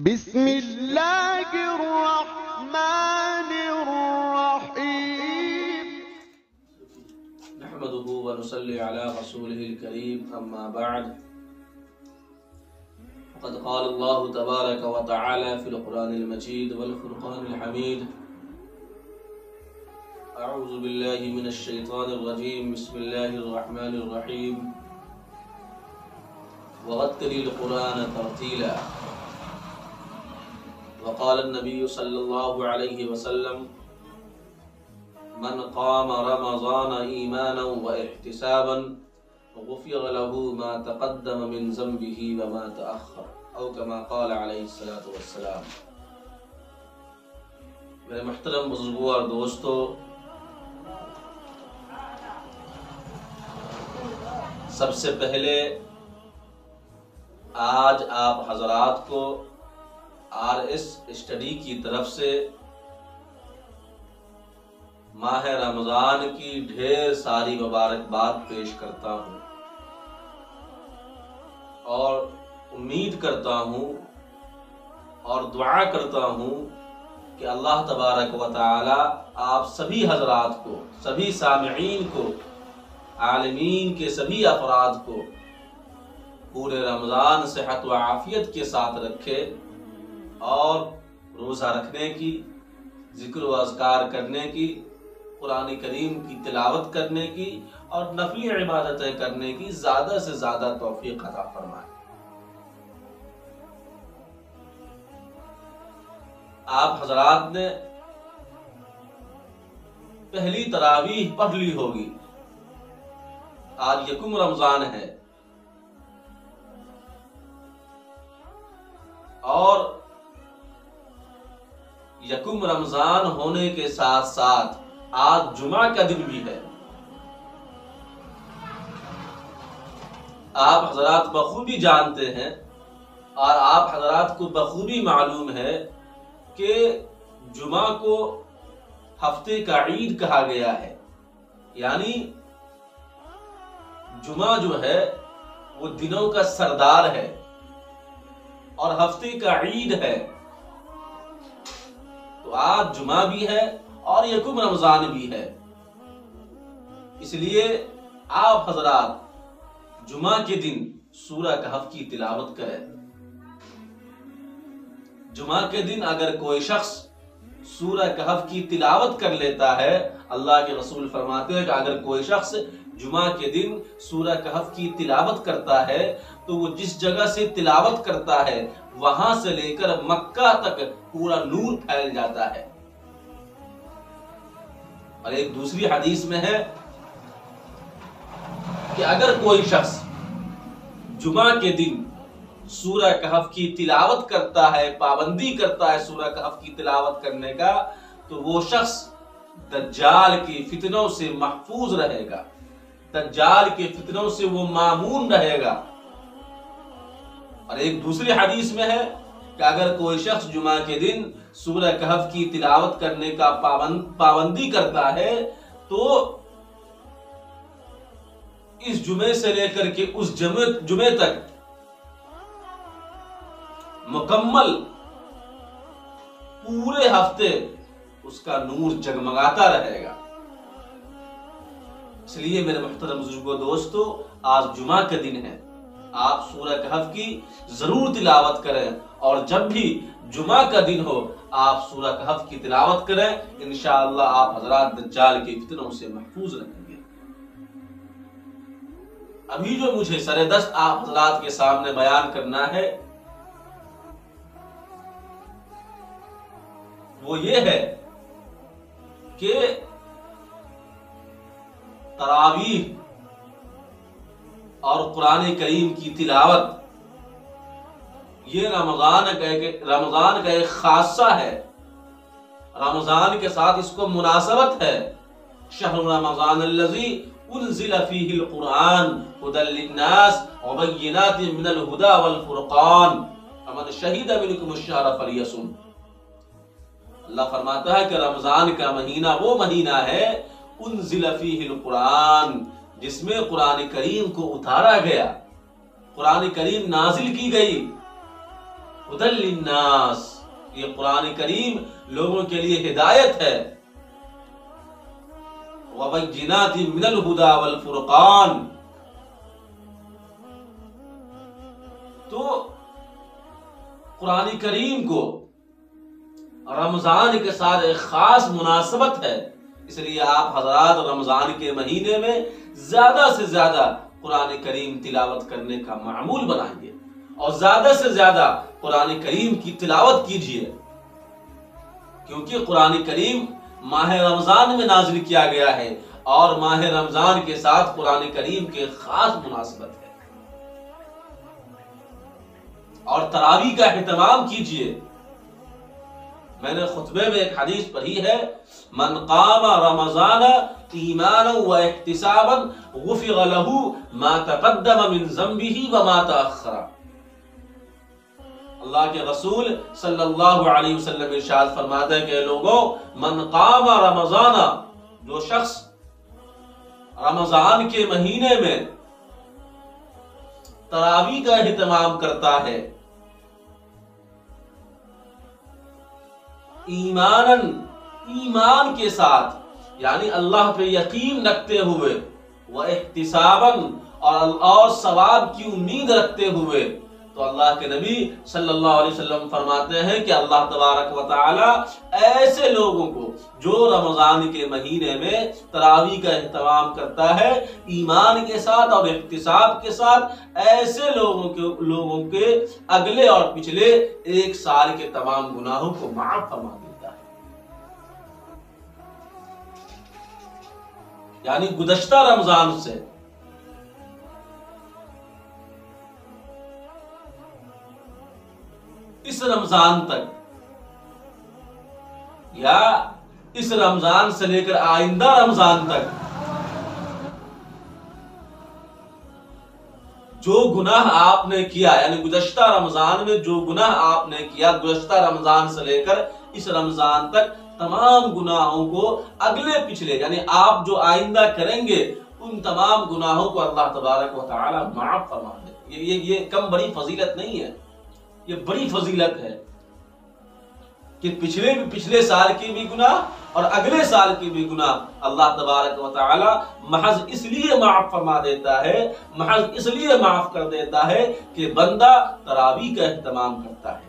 بسم اللہ الرحمن الرحیم نحمده ونصلي على رسوله الكريم اما بعد فقد قال الله تبارك وتعالى في القرآن المجيد والفرقان الحميد اعوذ بالله من الشيطان الرجيم بسم الله الرحمن الرحيم ورتل القرآن ترتيلا وقال النبي صلى الله عليه وسلم من قام رمضان إيمانا واحتسابا غفر له ما تقدم من ذنبه وما تأخر أو كما قال عليه الصلاة والسلام۔ میرے محترم بزرگوں اور دوستو، سب سے پہلے آج آپ حضرات کو RS اسٹڈی کی طرف سے ماہ رمضان کی ڈھیر ساری مبارکباد پیش کرتا ہوں اور امید کرتا ہوں اور دعا کرتا ہوں کہ اللہ تبارک و تعالی آپ سبھی حضرات کو، سبھی سامعین کو، عالمین کے سبھی افراد کو پورے رمضان صحت و عافیت کے ساتھ رکھے اور روزہ رکھنے کی، ذکر و اذکار کرنے کی، قرآن کریم کی تلاوت کرنے کی اور نفلی عبادتیں کرنے کی زیادہ سے زیادہ توفیق عطا فرمائے۔ آپ حضرات نے پہلی تراویح پڑھ لی ہوگی، آج یکم رمضان ہے اور یکم رمضان ہونے کے ساتھ ساتھ آج جمعہ کا دن بھی ہے۔ آپ حضرات بخوبی جانتے ہیں اور آپ حضرات کو بخوبی معلوم ہے کہ جمعہ کو ہفتے کا عید کہا گیا ہے، یعنی جمعہ جو ہے وہ دنوں کا سردار ہے اور ہفتے کا عید ہے۔ تو آج جمعہ بھی ہے اور یکم رمضان بھی ہے، اس لیے آپ حضرات جمعہ کے دن سورہ کہف کی تلاوت کریں۔ جمعہ کے دن اگر کوئی شخص سورہ کہف کی تلاوت کر لیتا ہے، اللہ کے رسول فرماتے ہیں کہ اگر کوئی شخص جمعہ کے دن سورہ کہف کی تلاوت کرتا ہے تو وہ جس جگہ سے تلاوت کرتا ہے وہاں سے لے کر مکہ تک پورا نور پھیل جاتا ہے۔ اور ایک دوسری حدیث میں ہے کہ اگر کوئی شخص جمعہ کے دن سورہ کہف کی تلاوت کرتا ہے، پابندی کرتا ہے سورہ کہف کی تلاوت کرنے کا، تو وہ شخص دجال کی فتنوں سے محفوظ رہے گا، دجال کے فتنوں سے وہ مامون رہے گا۔ اور ایک دوسری حدیث میں ہے کہ اگر کوئی شخص جمعہ کے دن سورہ کہف کی تلاوت کرنے کا پابندی کرتا ہے تو اس جمعے سے لے کر کے اس جمعے تک مکمل پورے ہفتے اس کا نور جگمگاتا رہے گا۔ اس لیے میرے محترم بزرگوں دوستو، آج جمعہ کا دن ہے، آپ سورہ کہف کی ضرور تلاوت کریں اور جب بھی جمعہ کا دن ہو آپ سورہ کہف کی تلاوت کریں، انشاءاللہ آپ حضرات دجال کے فتنوں سے محفوظ رہیں گے۔ ابھی جو مجھے سر دست آپ حضرات کے سامنے بیان کرنا ہے وہ یہ ہے کہ تراویح اور قرآن کریم کی تلاوت یہ رمضان کا ایک خاصہ ہے، رمضان کے ساتھ اس کو مناسبت ہے۔ شہر رمضان الذی انزل فیہ القرآن ھدی للناس وبینات من الھدی والفرقان فمن شہد منکم الشہر فلیصم۔ اللہ فرماتا ہے کہ رمضان کا مہینہ وہ مہینہ ہے انزل فیہ القرآن، جس میں قرآن کریم کو اتارا گیا، قرآن کریم نازل کی گئی، ہدی للناس، یہ قرآن کریم لوگوں کے لیے ہدایت ہے، وبینات من الہدی والفرقان۔ تو قرآن کریم کو رمضان کے ساتھ ایک خاص مناسبت ہے، اس لیے آپ حضرات رمضان کے مہینے میں زیادہ سے زیادہ قرآن کریم تلاوت کرنے کا معمول بنائیے اور زیادہ سے زیادہ قرآن کریم کی تلاوت کیجیے، کیونکہ قرآن کریم ماہ رمضان میں نازل کیا گیا ہے اور ماہ رمضان کے ساتھ قرآن کریم کے خاص مناسبت ہے۔ اور تراویح کا اہتمام کیجیے۔ میں نے خطبے میں ایک حدیث پڑھی ہے، من قام رمضان ایمانا و احتسابا غفر له ما تقدم من ذنبه وما تأخر۔ اللہ کے رسول صلی اللہ علیہ وسلم ارشاد فرماتے ہیں کہ لوگوں، من قام رمضان، جو شخص رمضان کے مہینے میں تراویح کا اہتمام کرتا ہے، ایمان کے ساتھ، یعنی اللہ پہ یقین رکھتے ہوئے، وہ احتساباً اور ثواب کی امید رکھتے ہوئے، تو اللہ کے نبی صلی اللہ علیہ وسلم فرماتے ہیں کہ اللہ تبارک و تعالی ایسے لوگوں کو جو رمضان کے مہینے میں تراویح کا اہتمام کرتا ہے ایمان کے ساتھ اور احتساب کے ساتھ، ایسے لوگوں کے اگلے اور پچھلے ایک سال کے تمام گناہوں کو معاف فرما دیتا ہے۔ یعنی گزشتہ رمضان سے اس رمضان تک یا اس رمضان سے لے کر آئندہ رمضان تک جو گناہ آپ نے کیا، یعنی گزشتہ رمضان میں جو گناہ آپ نے کیا، گزشتہ رمضان سے لے کر اس رمضان تک تمام گناہوں کو اگلے پچھلے، یعنی آپ جو آئندہ کریں گے ان تمام گناہوں کو اللہ تبارک و تعالی معاف فرما دے۔ یہ کم بڑی فضیلت نہیں ہے، یہ بڑی فضیلت ہے کہ پچھلے سال کی بھی گناہ اور اگلے سال کی بھی گناہ اللہ تبارک و تعالی محض اس لیے معاف فرما دیتا ہے، محض اس لیے معاف کر دیتا ہے کہ بندہ تراویح کا اہتمام کرتا ہے۔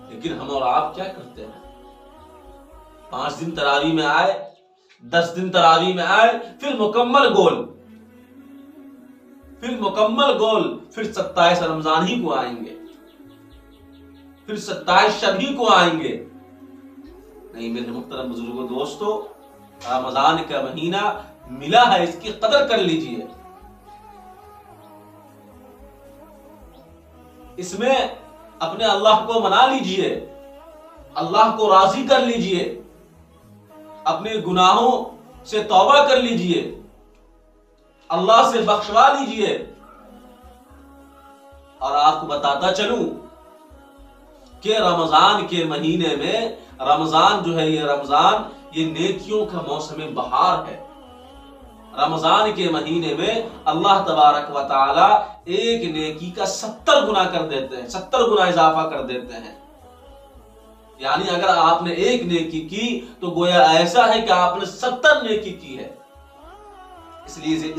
لیکن ہم اور آپ کیا کرتے ہیں؟ 5 دن تراویح میں آئے، 10 دن تراویح میں آئے، پھر مکمل گول، پھر 27 رمضان ہی کو آئیں گے، پھر 27 شب ہی کو آئیں گے۔ نہیں میرے محترم بزرگوں، دوستو، رمضان کا مہینہ ملا ہے، اس کی قدر کر لیجئے، اس میں اپنے اللہ کو منا لیجئے، اللہ کو راضی کر لیجئے، اپنے گناہوں سے توبہ کر لیجئے، اللہ سے بخشوا لیجئے۔ اور آپ کو بتاتا چلوں کہ رمضان کے مہینے میں، رمضان جو ہے یہ نیکیوں کا موسم بہار ہے۔ رمضان کے مہینے میں اللہ تبارک و تعالی ایک نیکی کا 70 گنا کر دیتے ہیں، 70 گنا اضافہ کر دیتے ہیں۔ یعنی اگر آپ نے ایک نیکی کی تو گویا ایسا ہے کہ آپ نے 70 نیکی کی ہے۔ اس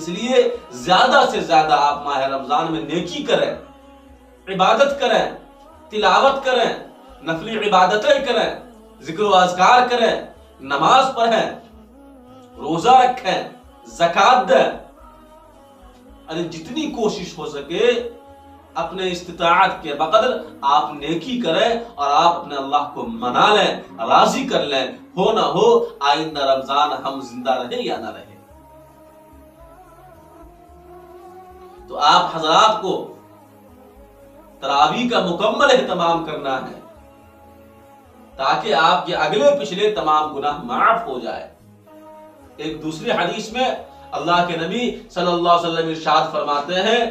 لیے زیادہ سے زیادہ آپ ماہ رمضان میں نیکی کریں، عبادت کریں، تلاوت کریں، نفلی عبادتیں کریں، ذکر و اذکار کریں، نماز پڑھیں، روزہ رکھیں، زکوٰۃ دیں، یعنی جتنی کوشش ہو سکے اپنے استطاعت کے بقدر آپ نیکی کریں اور آپ اپنے اللہ کو منا لیں، راضی کر لیں، ہو نہ ہو آئندہ رمضان ہم زندہ رہے یا نہ رہے۔ تو آپ حضرات کو تراویح کا مکمل اہتمام کرنا ہے تاکہ آپ کے اگلے پچھلے تمام گناہ معاف ہو جائے۔ ایک دوسری حدیث میں اللہ کے نبی صلی اللہ علیہ وسلم ارشاد فرماتے ہیں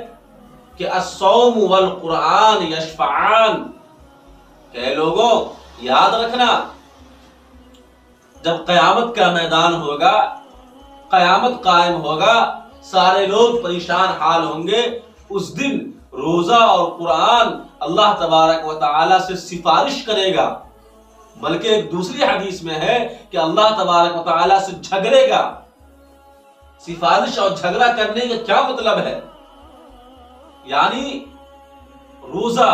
کہ الصوم والقرآن یشفعان، کہ لوگوں یاد رکھنا جب قیامت کا میدان ہوگا، قیامت قائم ہوگا، سارے لوگ پریشان حال ہوں گے، اس دن روزہ اور قرآن اللہ تبارک و تعالی سے سفارش کرے گا، بلکہ ایک دوسری حدیث میں ہے کہ اللہ تبارک و تعالی سے جھگڑے گا۔ سفارش اور جھگڑا کرنے کا کیا مطلب ہے؟ یعنی روزہ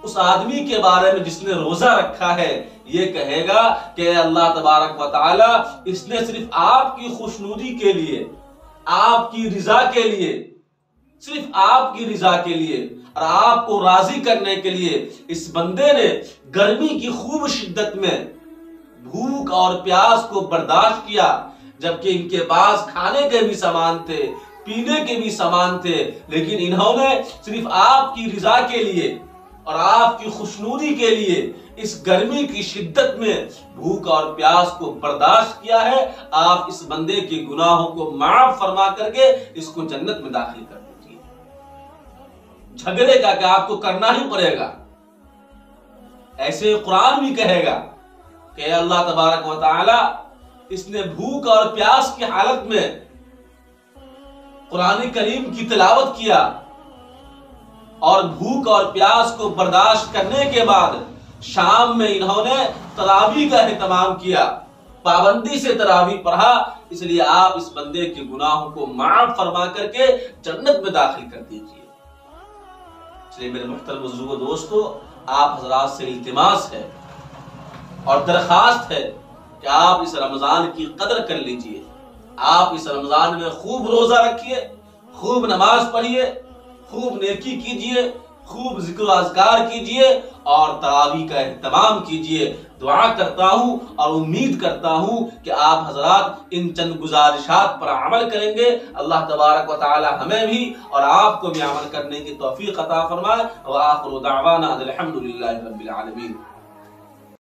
اس آدمی کے بارے میں جس نے روزہ رکھا ہے یہ کہے گا کہ اللہ تبارک و تعالی اس نے صرف آپ کی خوشنودی کے لیے، آپ کی رضا کے لیے، صرف آپ کی رضا کے لیے اور آپ کو راضی کرنے کے لیے اس بندے نے گرمی کی خوب شدت میں بھوک اور پیاس کو برداشت کیا، جبکہ ان کے پاس کھانے کے بھی سامان تھے، پینے کے بھی سامان تھے، لیکن انہوں نے صرف آپ کی رضا کے لیے اور آپ کی خوشنودی کے لیے اس گرمی کی شدت میں بھوک اور پیاس کو برداشت کیا ہے۔ آپ اس بندے کے گناہوں کو معاف فرما کر کے اس کو جنت میں داخل کر دیجیے۔ جھگڑے کا کہ آپ کو کرنا ہی پڑے گا، ایسے قرآن بھی کہے گا کہ اللہ تبارک و تعالی اس نے بھوک اور پیاس کی حالت میں قرآن کریم کی تلاوت کیا اور بھوک اور پیاس کو برداشت کرنے کے بعد شام میں انہوں نے تراویح کا اہتمام کیا، پابندی سے تراویح پڑھا، اس لیے آپ اس بندے کے گناہوں کو معاف فرما کر کے جنت میں داخل کر دیجئے۔ اس لیے میرے محترم بزرگوں دوستو، آپ حضرات سے التماس ہے اور درخواست ہے کہ آپ اس رمضان کی قدر کر لیجئے۔ آپ اس رمضان میں خوب روزہ رکھیے، خوب نماز پڑھیے، خوب نیکی کیجئے، خوب ذکر و اذکار کیجئے اور تراویح کا اہتمام کیجئے۔ دعا کرتا ہوں اور امید کرتا ہوں کہ آپ حضرات ان چند گزارشات پر عمل کریں گے۔ اللہ تبارک و تعالی ہمیں بھی اور آپ کو بھی عمل کرنے کی توفیق عطا فرمائے۔ وآخر دعوانا الحمدللہ رب العالمین۔